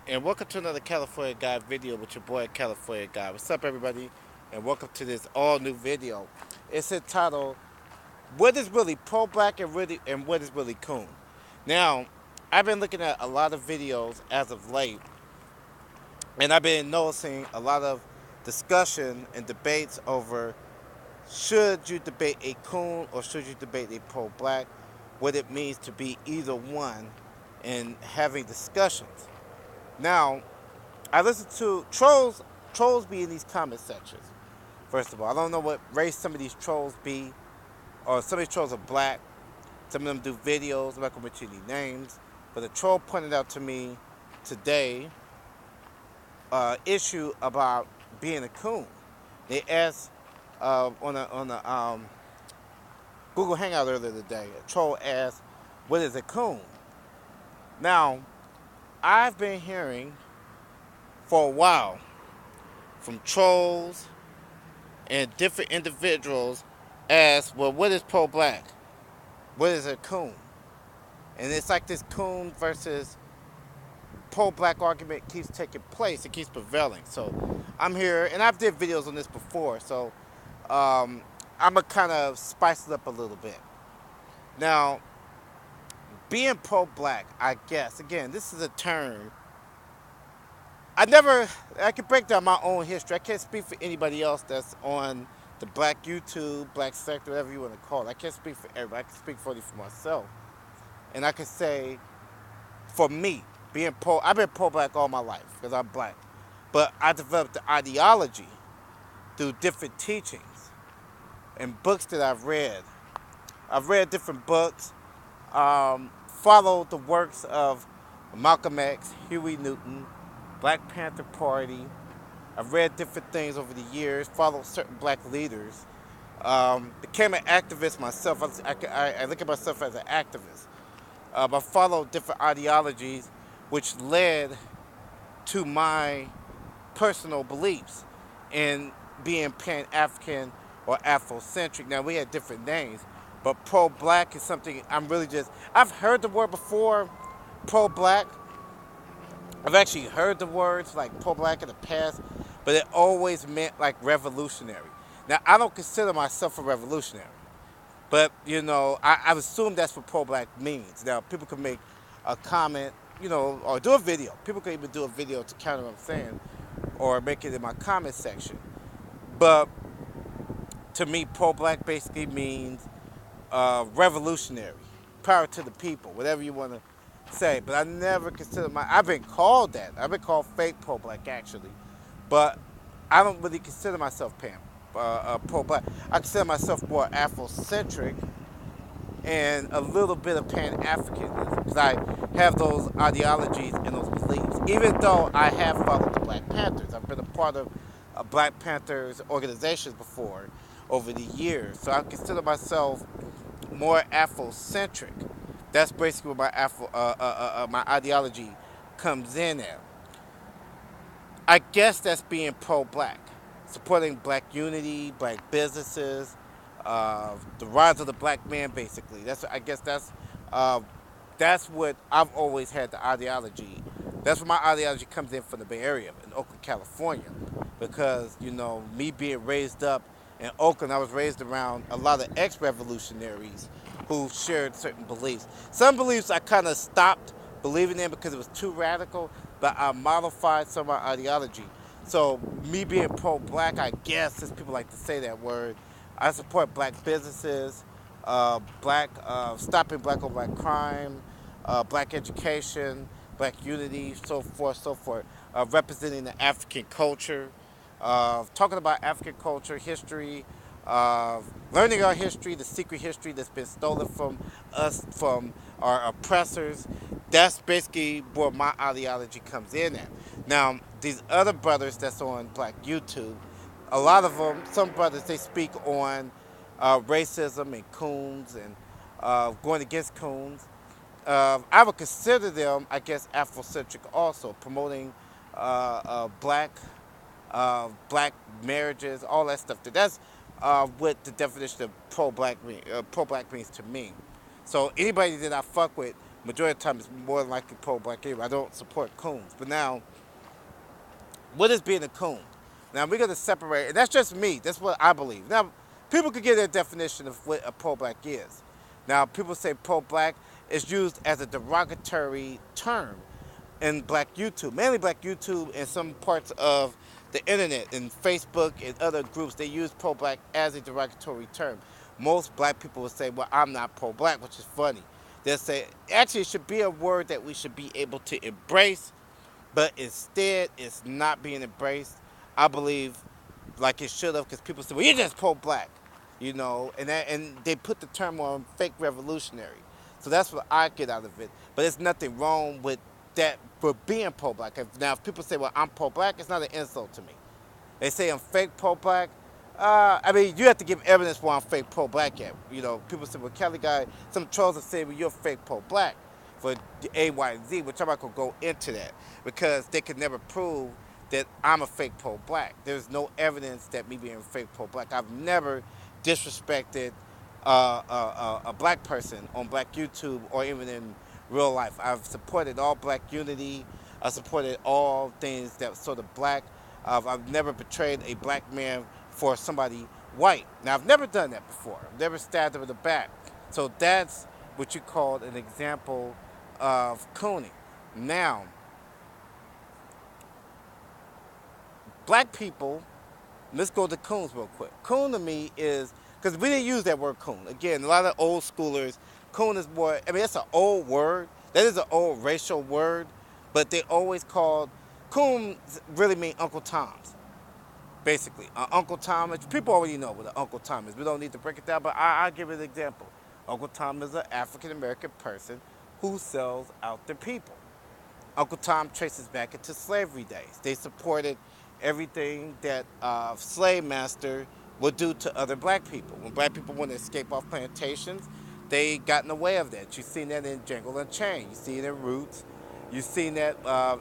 And welcome to another California Guy video with your boy California Guy. What's up, everybody? And welcome to this all new video. It's entitled "What is really pro black and what is really coon?" Now, I've been looking at a lot of videos as of late, and I've been noticing a lot of discussion and debates over should you debate a coon or should you debate a pro black, what it means to be either one, and having discussions. Now, I listen to trolls. Trolls be in these comment sections. First of all, I don't know what race some of these trolls be, or some of these trolls are black. Some of them do videos. I'm not gonna mention any names, but a troll pointed out to me today issue about being a coon. They asked on a Google Hangout earlier today. A troll asked, "What is a coon?" Now, I've been hearing for a while from trolls and different individuals ask, well, what is pro black? What is a coon? And it's like this coon versus pro black argument keeps taking place. It keeps prevailing. So I'm here, and I've did videos on this before. So I'm going to kind of spice it up a little bit. Now, being pro black, I guess, again, this is a term. I can break down my own history. I can't speak for anybody else that's on the black YouTube, black sector, whatever you want to call it. I can't speak for everybody. I can speak only for myself. And I can say, for me, I've been pro-black all my life because I'm black. But I developed the ideology through different teachings and books that I've read. I've read different books, followed the works of Malcolm X, Huey Newton, Black Panther Party. I've read different things over the years, followed certain black leaders. Became an activist myself. I look at myself as an activist. I followed different ideologies, which led to my personal beliefs in being Pan-African or Afrocentric. Now, we had different names, but pro-black is something I've heard the word before, pro-black. I've actually heard the words like pro-black in the past, but it always meant like revolutionary. Now, I don't consider myself a revolutionary, but I assume that's what pro-black means. Now, people can make a comment, or do a video. People can even do a video to counter what I'm saying, or make it in my comment section. But to me, pro-black basically means revolutionary, power to the people, whatever you want to say. But I never consider I've been called that. I've been called fake pro-black actually, but I don't really consider myself pro-black. I consider myself more Afrocentric and a little bit of Pan-Africanism because I have those ideologies and those beliefs. Even though I have followed the Black Panthers, I've been a part of Black Panthers organizations before over the years, so I consider myself more Afrocentric. That's basically where my ideology comes in at. I guess that's being pro-black, supporting black unity, black businesses, the rise of the black man. Basically, I guess that's what I've always had the ideology. That's where my ideology comes in from the Bay Area in Oakland, California, because me being raised up in Oakland, I was raised around a lot of ex-revolutionaries who shared certain beliefs. Some beliefs I kind of stopped believing in because it was too radical, but I modified some of my ideology. So me being pro-black, I guess, as people like to say that word, I support black businesses, stopping black on black crime, black education, black unity, so forth, so forth. Representing the African culture, talking about African culture, history, learning our history, the secret history that's been stolen from us, from our oppressors. That's basically where my ideology comes in at. Now, these other brothers that's on Black YouTube, a lot of them, some brothers, they speak on racism and coons and going against coons. I would consider them, I guess, Afrocentric also, promoting black marriages, all that stuff. That's what the definition of pro-black means to me. So anybody that I fuck with Majority of the time, it's more than likely pro-black anyway. I don't support coons. But now, what is being a coon? Now, we're going to separate, and that's just me. That's what I believe. Now, people could get their definition of what a pro-black is. Now, people say pro-black is used as a derogatory term in black YouTube, mainly black YouTube and some parts of the internet and Facebook and other groups. They use pro-black as a derogatory term. Most black people will say, well, I'm not pro-black, which is funny. They'll say, actually, it should be a word that we should be able to embrace, but instead, it's not being embraced. I believe like it should have, because people say, well, you're just pro-black, and they put the term on fake revolutionary. So that's what I get out of it. But there's nothing wrong with that for being pro-black. Now, if people say, well, I'm pro-black, it's not an insult to me. They say I'm fake pro-black. I mean, you have to give evidence why I'm fake pro-black at. People say, well, Cali Guy, some trolls have said, well, you're fake pro-black for A, Y, and Z, which I'm not going to go into that because they could never prove that I'm a fake pro-black. There's no evidence that me being a fake pro-black. I've never disrespected a black person on black YouTube or even in real life. I've supported all black unity. I supported all things that were sort of black. I've never betrayed a black man for somebody white. Now, I've never done that before. I've never stabbed him in the back. So that's what you call an example of cooning. Now, black people, let's go to coons real quick. Coon to me is, because we didn't use that word coon. Again, a lot of old schoolers, coon is more, I mean, that's an old word. That is an old racial word, but they always called, coon really mean Uncle Tom's, basically. Uncle Tom, which people already know what an Uncle Tom is. We don't need to break it down, but I'll give it an example. Uncle Tom is an African-American person who sells out their people. Uncle Tom traces back into slavery days. They supported everything that slave master would do to other black people. When black people want to escape off plantations, they got in the way of that. You've seen that in Django Unchained. You've seen it in Roots. You've seen that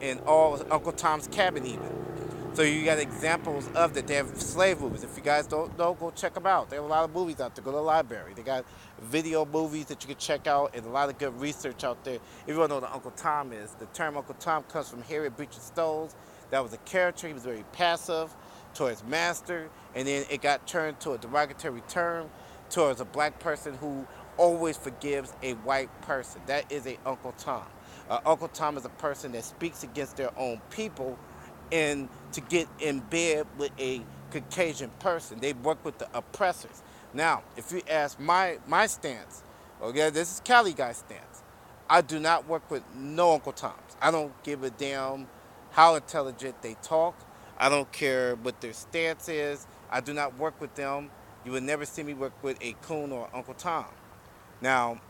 in all Uncle Tom's Cabin even. So you got examples of that. They have slave movies. If you guys don't know, go check them out. They have a lot of movies out there. Go to the library. They got video movies that you can check out and a lot of good research out there. If you want to know what Uncle Tom is, the term Uncle Tom comes from Harriet Beecher Stowe's. That was a character. He was very passive towards master, and then it got turned to a derogatory term towards a black person who always forgives a white person. That is a Uncle Tom. Uncle Tom is a person that speaks against their own people and to get in bed with a Caucasian person. They work with the oppressors. Now, if you ask my stance, okay, this is Cali Guy stance. I do not work with no Uncle Toms. I don't give a damn how intelligent they talk. I don't care what their stance is. I do not work with them. You would never see me work with a coon or Uncle Tom. Now,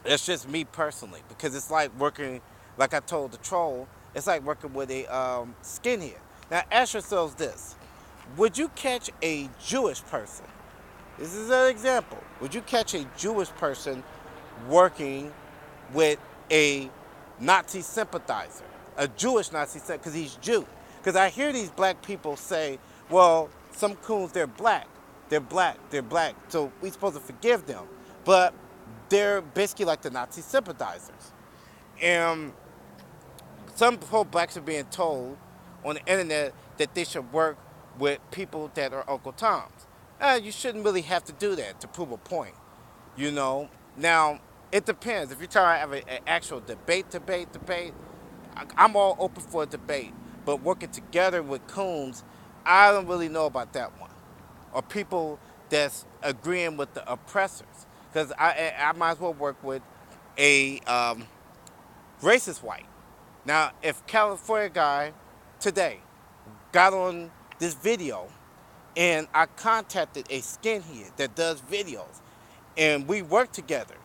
that's just me personally, because it's like working, like I told the troll, it's like working with a skinhead. Now, ask yourselves this. Would you catch a Jewish person? This is an example. Would you catch a Jewish person working with a Nazi sympathizer? A Jewish Nazi sympathizer, because he's Jew. Because I hear these black people say, well, some coons, they're black. They're black. They're black. So we're supposed to forgive them. But they're basically like the Nazi sympathizers. And some pro blacks are being told on the internet that they should work with people that are Uncle Toms. You shouldn't really have to do that to prove a point, Now, it depends. If you're trying to have an actual debate, I'm all open for a debate. But working together with coons, I don't really know about that one. Or people that's agreeing with the oppressors. Because I might as well work with a racist white. Now, if California Guy today got on this video and I contacted a skinhead that does videos and we work together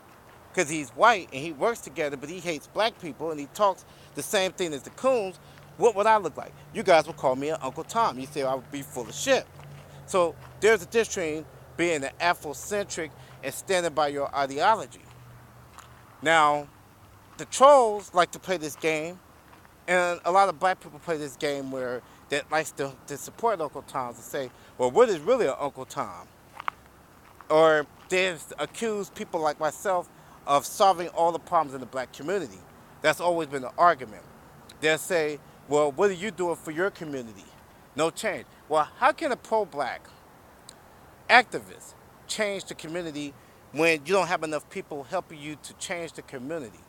because he's white and he works together, but he hates black people and he talks the same thing as the coons, what would I look like? You guys would call me an Uncle Tom. You say I would be full of shit. So there's a difference between being an Afrocentric and standing by your ideology. Now, the trolls like to play this game, and a lot of black people play this game where that likes to support Uncle Toms and say, well, what is really an Uncle Tom? Or they accuse people like myself of solving all the problems in the black community. That's always been the argument. They'll say, well, what are you doing for your community? No change. Well, how can a pro-black activist change the community when you don't have enough people helping you to change the community?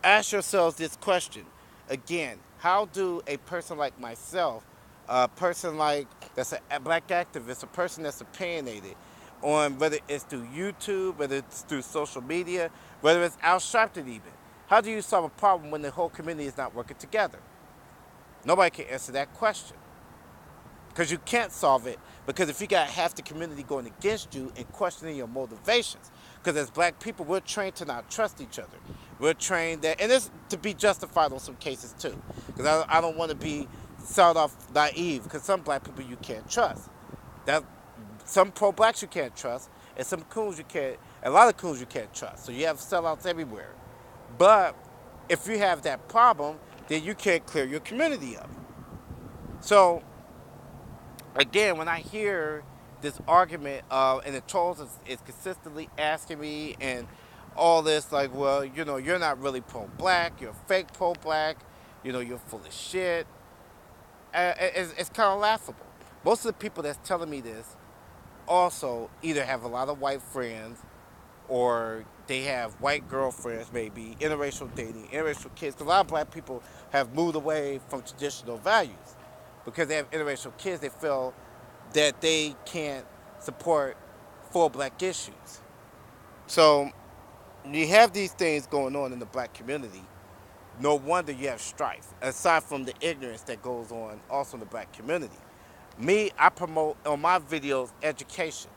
Ask yourselves this question again: how do a person like myself, a person like that's a black activist, a person that's opinionated on whether it's through YouTube, whether it's through social media, whether it's outside even, how do you solve a problem when the whole community is not working together? Nobody can answer that question. Because you can't solve it, because if you got half the community going against you and questioning your motivations, because as black people, we're trained to not trust each other. We're trained that, and it's to be justified on some cases too, because I don't want to be sound off naive, because some black people you can't trust. That some pro-blacks you can't trust, and some coons you can't, a lot of coons you can't trust. So you have sellouts everywhere. But if you have that problem, then you can't clear your community up. So again, when I hear this argument and the trolls is consistently asking me and all this, like, well, you know, you're not really pro-black, you're fake pro-black, you know, you're full of shit. It's kind of laughable. Most of the people that's telling me this also either have a lot of white friends or they have white girlfriends, maybe, interracial dating, interracial kids. Because a lot of black people have moved away from traditional values. Because they have interracial kids, they feel that they can't support full black issues. So you have these things going on in the black community. No wonder you have strife, aside from the ignorance that goes on also in the black community. Me, I promote on my videos education.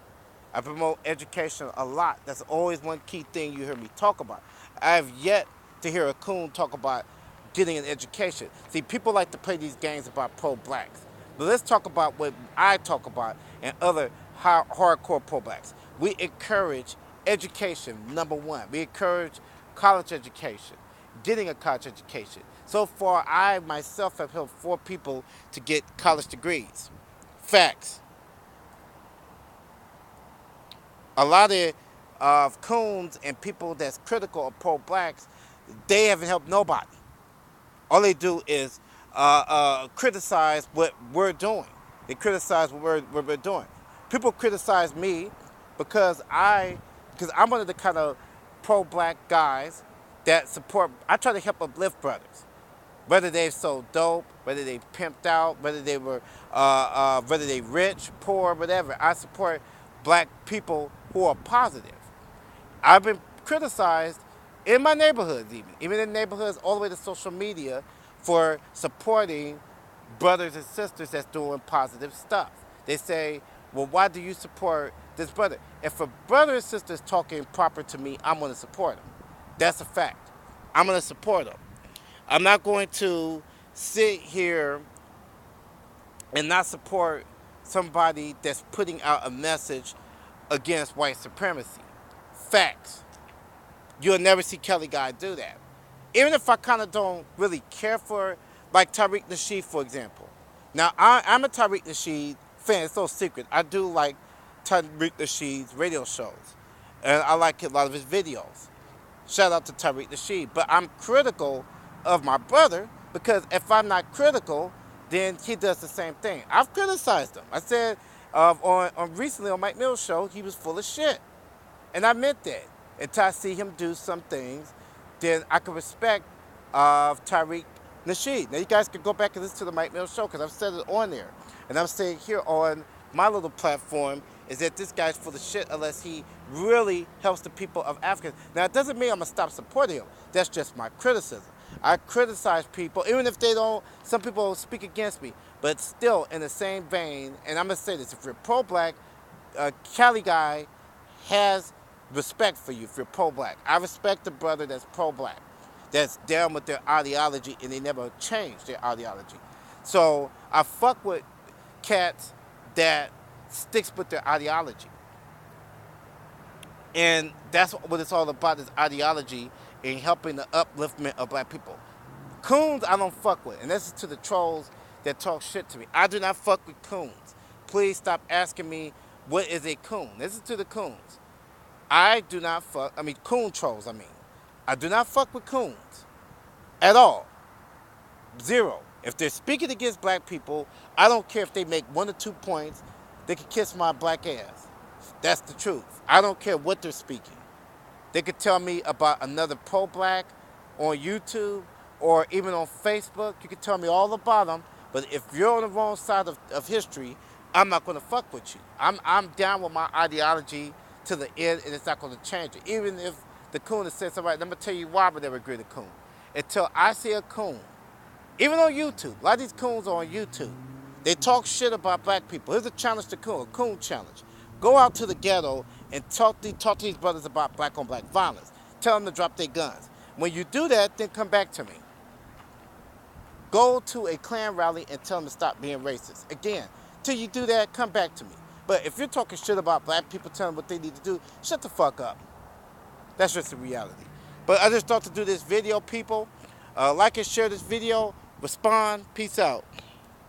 I promote education a lot. That's always one key thing you hear me talk about. I have yet to hear a coon talk about getting an education. See, people like to play these games about pro-blacks. But let's talk about what I talk about and other hardcore pro-blacks. We encourage education, number one. We encourage college education, getting a college education. So far, I myself have helped 4 people to get college degrees. Facts. A lot of coons and people that's critical of pro-blacks, they haven't helped nobody. All they do is criticize what we're doing. They criticize what we're doing. People criticize me because I'm one of the kind of pro-black guys that support. I try to help uplift brothers, whether they sold dope, whether they pimped out, whether they were, whether they rich, poor, whatever. I support black people who are positive. I've been criticized in my neighborhoods, even in neighborhoods all the way to social media, for supporting brothers and sisters that's doing positive stuff. They say, well, why do you support this brother? If a brother and sister is talking proper to me, I'm going to support them. That's a fact. I'm going to support them. I'm not going to sit here and not support somebody that's putting out a message against white supremacy. Facts. You'll never see Cali Guy do that. Even if I kind of don't really care for, like Tariq Nasheed, for example. Now, I'm a Tariq Nasheed fan. It's no secret. I do like Tariq Nasheed's radio shows. And I like a lot of his videos. Shout out to Tariq Nasheed. But I'm critical of my brother because if I'm not critical, then he does the same thing. I've criticized him. I said recently on Mike Mill's show, he was full of shit. And I meant that. Until I see him do some things, then I can respect Tariq Nasheed. Now, you guys can go back and listen to the Mike Mill show because I've said it on there. And I'm saying here on my little platform is that this guy's full of shit unless he really helps the people of Africa. Now, it doesn't mean I'm going to stop supporting him. That's just my criticism. I criticize people, even if they don't, some people speak against me, but still in the same vein, and I'm going to say this, if you're pro-black, Cali Guy has respect for you if you're pro-black. I respect the brother that's pro-black, that's down with their ideology and they never change their ideology. So I fuck with cats that sticks with their ideology. And that's what it's all about, is ideology and helping the upliftment of black people. Coons I don't fuck with, and this is to the trolls that talk shit to me. I do not fuck with coons. Please stop asking me what is a coon. This is to the coons. I do not fuck, coon trolls, I do not fuck with coons at all. Zero. If they're speaking against black people, I don't care if they make 1 or 2 points, they can kiss my black ass. That's the truth. I don't care what they're speaking. They could tell me about another pro black on YouTube or even on Facebook. You can tell me all about them, but if you're on the wrong side of history, I'm not going to fuck with you. I'm down with my ideology to the end, and it's not going to change it. Even if the coon has said something, I'm going to tell you why I would never agree with the coon. Until I see a coon, even on YouTube, a lot of these coons are on YouTube. They talk shit about black people. Here's a challenge to coon, a coon challenge. Go out to the ghetto and talk to these brothers about black on black violence. Tell them to drop their guns. When you do that, then come back to me. Go to a Klan rally and tell them to stop being racist. Again, till you do that, come back to me. But if you're talking shit about black people, telling them what they need to do, shut the fuck up. That's just the reality. But I just thought to do this video, people. Like and share this video. Respond. Peace out.